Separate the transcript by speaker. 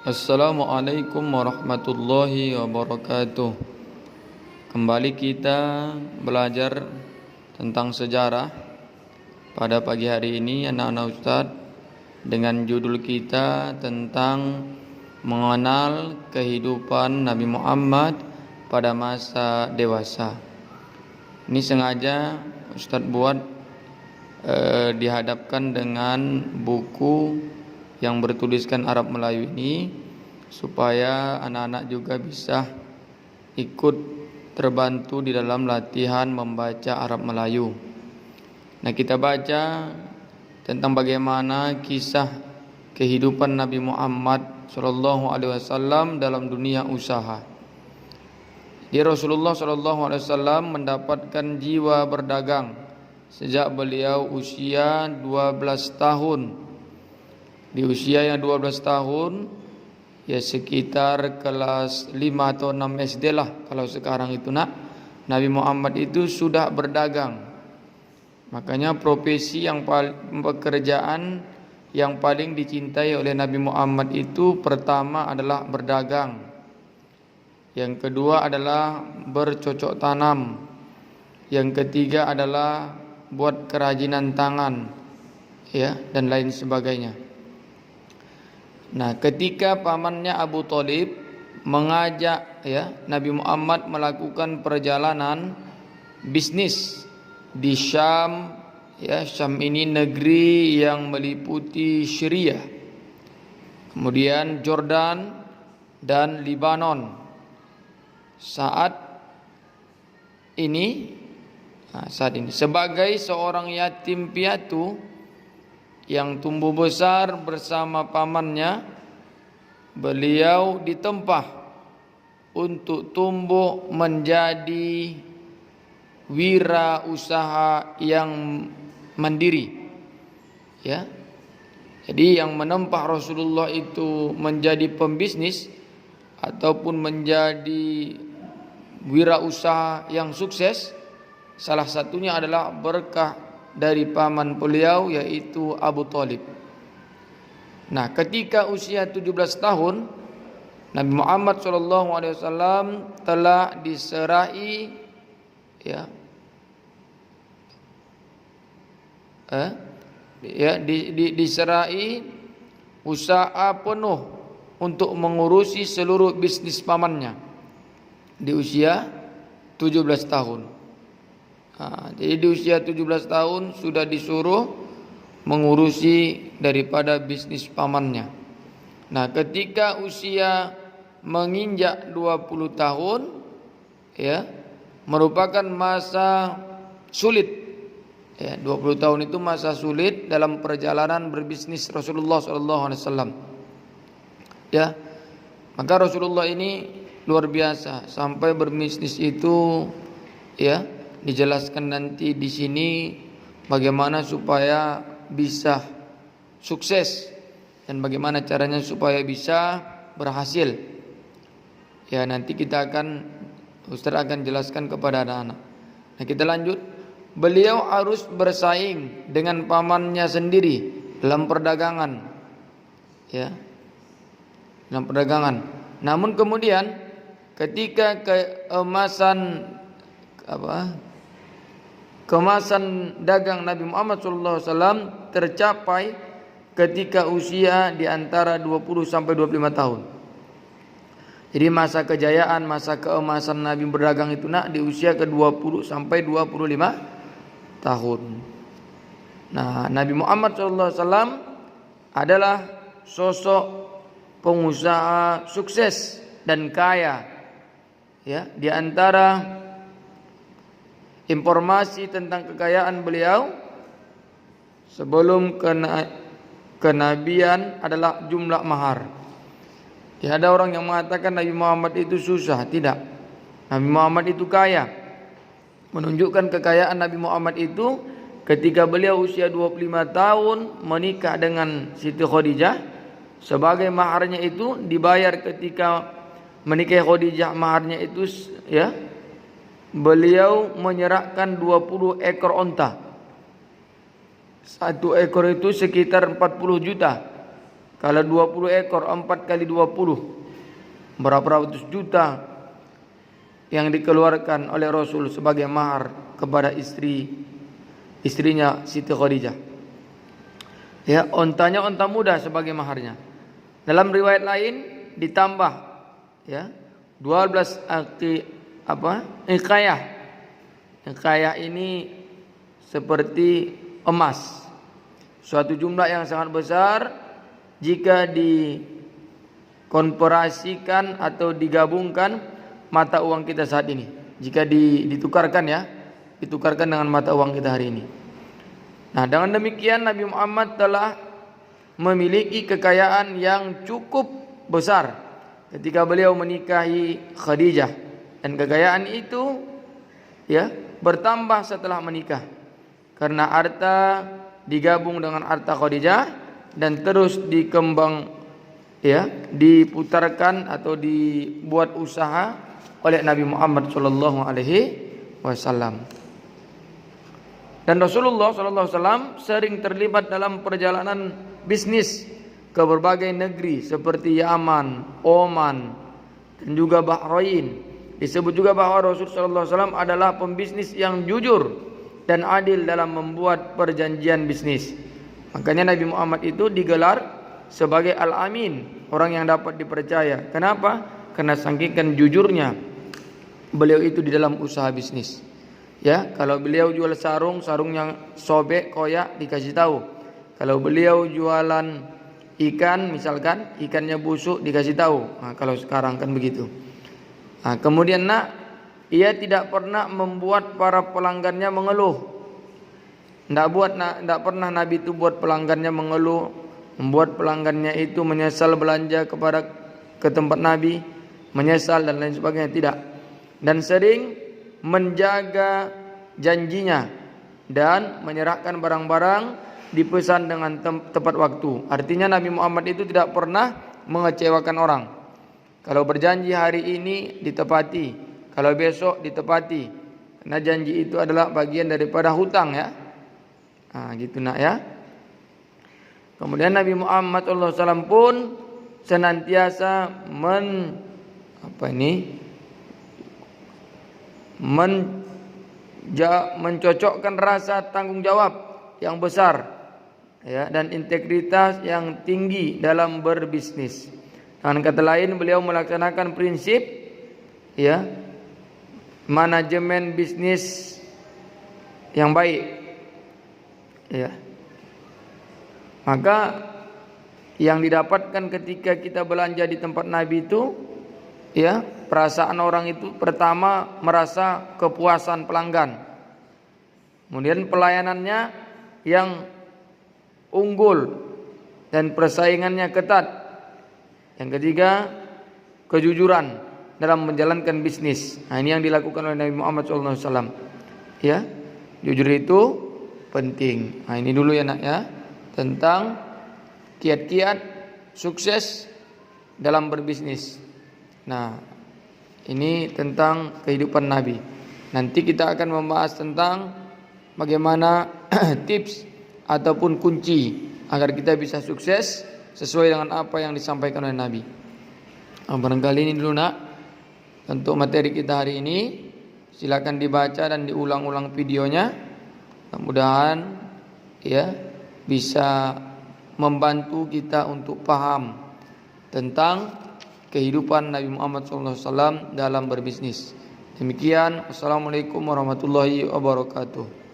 Speaker 1: Assalamualaikum warahmatullahi wabarakatuh. Kembali kita belajar tentang sejarah pada pagi hari ini anak-anak Ustadz dengan judul kita tentang mengenal kehidupan Nabi Muhammad pada masa dewasa. Ini sengaja Ustadz buat dihadapkan dengan buku yang bertuliskan Arab Melayu ini supaya anak-anak juga bisa ikut terbantu di dalam latihan membaca Arab Melayu. Nah, kita baca tentang bagaimana kisah kehidupan Nabi Muhammad SAW dalam dunia usaha. Di Rasulullah SAW mendapatkan jiwa berdagang sejak beliau usia 12 tahun. Di usia yang 12 tahun, ya sekitar kelas 5 atau 6 SD lah kalau sekarang itu nak, Nabi Muhammad itu sudah berdagang. Makanya profesi pekerjaan yang paling dicintai oleh Nabi Muhammad itu pertama adalah berdagang. Yang kedua adalah bercocok tanam. Yang ketiga adalah buat kerajinan tangan, ya, dan lain sebagainya. Nah, ketika pamannya Abu Thalib mengajak Nabi Muhammad melakukan perjalanan bisnis di Syam, Syam ini negeri yang meliputi Syria, kemudian Jordan dan Lebanon. Saat ini sebagai seorang yatim piatu yang tumbuh besar bersama pamannya, beliau ditempah untuk tumbuh menjadi wirausaha yang mandiri. Ya. Jadi yang menempah Rasulullah itu menjadi pembisnis ataupun menjadi wirausaha yang sukses, salah satunya adalah berkah dari paman beliau yaitu Abu Thalib. Nah, ketika usia 17 tahun Nabi Muhammad SAW telah diserai diserai usaha penuh untuk mengurusi seluruh bisnis pamannya di usia 17 tahun. Jadi di usia 17 tahun sudah disuruh mengurusi daripada bisnis pamannya. Nah, ketika usia menginjak 20 tahun merupakan masa sulit. 20 tahun itu masa sulit dalam perjalanan berbisnis Rasulullah SAW. Maka Rasulullah ini luar biasa sampai berbisnis itu dijelaskan nanti di sini bagaimana supaya bisa sukses dan bagaimana caranya supaya bisa berhasil. Ya, nanti Ustaz akan jelaskan kepada anak-anak. Nah, kita lanjut. Beliau harus bersaing dengan pamannya sendiri dalam perdagangan. Dalam perdagangan. Namun kemudian ketika kemasan dagang Nabi Muhammad SAW tercapai ketika usia di antara 20 sampai 25 tahun. Jadi masa kejayaan, masa keemasan Nabi berdagang itu di usia ke-20 sampai 25 tahun. Nah, Nabi Muhammad SAW adalah sosok pengusaha sukses dan kaya. Di antara informasi tentang kekayaan beliau sebelum kenabian adalah jumlah mahar. Ada orang yang mengatakan Nabi Muhammad itu susah. Tidak. Nabi Muhammad itu kaya. Menunjukkan kekayaan Nabi Muhammad itu ketika beliau usia 25 tahun menikah dengan Siti Khadijah. Sebagai maharnya itu dibayar ketika menikah Khadijah, maharnya itu beliau menyerahkan 20 ekor unta. Satu ekor itu sekitar 40 juta. Kalau 20 ekor 4 kali 20 berapa ratus juta yang dikeluarkan oleh Rasul sebagai mahar kepada istrinya Siti Khadijah. Ya, ontanya onta muda sebagai maharnya. Dalam riwayat lain ditambah ya 12 iqayah. Iqayah ini seperti emas. Suatu jumlah yang sangat besar jika dikonversikan atau digabungkan mata uang kita saat ini. Jika ditukarkan ya, ditukarkan dengan mata uang kita hari ini. Nah, dengan demikian Nabi Muhammad telah memiliki kekayaan yang cukup besar ketika beliau menikahi Khadijah, dan kekayaan itu ya bertambah setelah menikah karena harta digabung dengan harta Khadijah dan terus diputarkan atau dibuat usaha oleh Nabi Muhammad sallallahu alaihi wasallam. Dan Rasulullah sallallahu alaihi wasallam sering terlibat dalam perjalanan bisnis ke berbagai negeri seperti Yaman, Oman, dan juga Bahrain. Disebut juga bahwa Rasul sallallahu alaihi wasallam adalah pembisnis yang jujur dan adil dalam membuat perjanjian bisnis. Makanya Nabi Muhammad itu digelar sebagai Al-Amin, orang yang dapat dipercaya. Kenapa? Karena saking jujurnya beliau itu di dalam usaha bisnis. Ya, kalau beliau jual sarung yang sobek, koyak, dikasih tahu. Kalau beliau jualan ikan, misalkan ikannya busuk, dikasih tahu. Nah, kalau sekarang kan begitu. Nah, kemudian ia tidak pernah membuat para pelanggannya mengeluh. Tidak pernah Nabi itu buat pelanggannya mengeluh, membuat pelanggannya itu menyesal belanja ke tempat Nabi, menyesal dan lain sebagainya, tidak. Dan sering menjaga janjinya dan menyerahkan barang-barang dipesan dengan tepat waktu. Artinya Nabi Muhammad itu tidak pernah mengecewakan orang. Kalau berjanji hari ini ditepati, kalau besok ditepati. Karena janji itu adalah bagian daripada hutang ya. Nah, gitu ya. Kemudian Nabi Muhammad SAW pun senantiasa mencocokkan rasa tanggung jawab yang besar ya, dan integritas yang tinggi dalam berbisnis. Dengan kata lain, beliau melaksanakan prinsip ya manajemen bisnis yang baik. Ya. Maka yang didapatkan ketika kita belanja di tempat Nabi itu ya, perasaan orang itu pertama merasa kepuasan pelanggan. Kemudian pelayanannya yang unggul dan persaingannya ketat. Yang ketiga, kejujuran dalam menjalankan bisnis. Nah, ini yang dilakukan oleh Nabi Muhammad SAW. Ya, jujur itu penting. Nah, ini dulu ya nak ya, tentang kiat-kiat sukses dalam berbisnis. Nah, ini tentang kehidupan Nabi. Nanti kita akan membahas tentang bagaimana tips ataupun kunci agar kita bisa sukses sesuai dengan apa yang disampaikan oleh Nabi. Nah, barangkali ini dulu nak untuk materi kita hari ini. Silakan dibaca dan diulang-ulang videonya. Mudah-mudahan ya bisa membantu kita untuk paham tentang kehidupan Nabi Muhammad SAW dalam berbisnis. Demikian, wassalamualaikum warahmatullahi wabarakatuh.